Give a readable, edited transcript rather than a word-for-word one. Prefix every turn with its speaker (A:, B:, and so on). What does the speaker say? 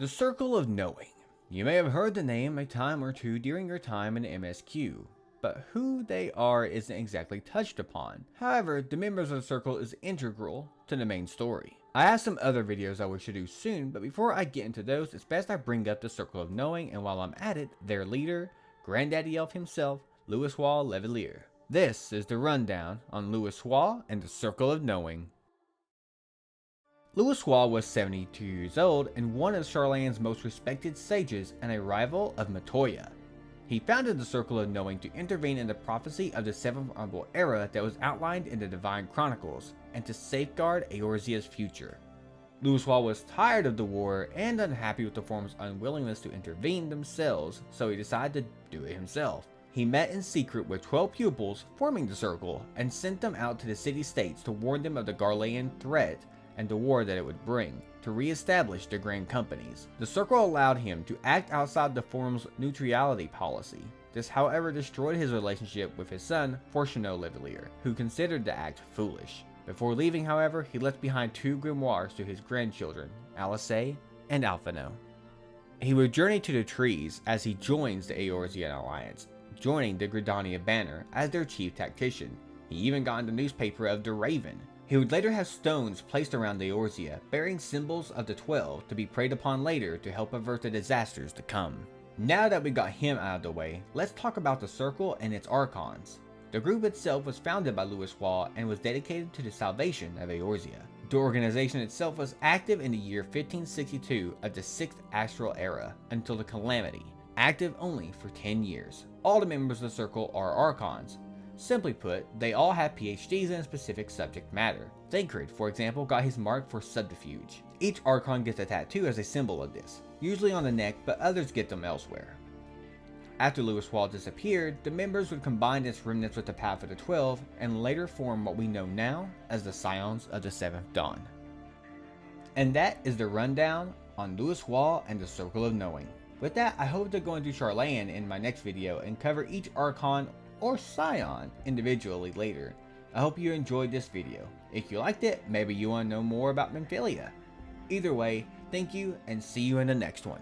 A: The Circle of Knowing. You may have heard the name a time or two during your time in MSQ, but who they are isn't exactly touched upon. However, the members of the Circle is integral to the main story. I have some other videos I wish to do soon, but before I get into those, it's best I bring up the Circle of Knowing, and while I'm at it, their leader, Granddaddy Elf himself, Louisoix Levelier. This is the rundown on Louisoix and the Circle of Knowing. Louisoix was 72 years old and one of Sharlayn's most respected sages and a rival of Matoya. He founded the Circle of Knowing to intervene in the prophecy of the 7th Honorable Era that was outlined in the Divine Chronicles, and to safeguard Eorzea's future. Louisoix was tired of the war and unhappy with the Forum's unwillingness to intervene themselves, so he decided to do it himself. He met in secret with 12 pupils forming the Circle and sent them out to the city-states to warn them of the Garlean threat and the war that it would bring, to re-establish the Grand Companies. The Circle allowed him to act outside the Forum's neutrality policy. This, however, destroyed his relationship with his son, Fortunato Levelier, who considered the act foolish. Before leaving, however, he left behind 2 grimoires to his grandchildren, Alice and Alphino. He would journey to the trees as he joins the Eorzean Alliance, joining the Gridania banner as their chief tactician. He even got in the newspaper of the Raven. He would later have stones placed around the Eorzea, bearing symbols of the 12 to be preyed upon later to help avert the disasters to come. Now that we got him out of the way, let's talk about the Circle and its Archons. The group itself was founded by Louisoix and was dedicated to the salvation of Eorzea. The organization itself was active in the year 1562 of the 6th Astral Era until the Calamity, active only for 10 years. All the members of the Circle are Archons. Simply put, they all have PhDs in a specific subject matter. Thancred, for example, got his mark for subterfuge. Each Archon gets a tattoo as a symbol of this, usually on the neck, but others get them elsewhere. After Louisoix disappeared, the members would combine its remnants with the Path of the 12 and later form what we know now as the Scions of the 7th Dawn. And that is the rundown on Louisoix and the Circle of Knowing. With that, I hope to go into Sharlayn in my next video and cover each Archon or Scion individually later. I hope you enjoyed this video. If you liked it, maybe you want to know more about Minfilia. Either way, thank you and see you in the next one.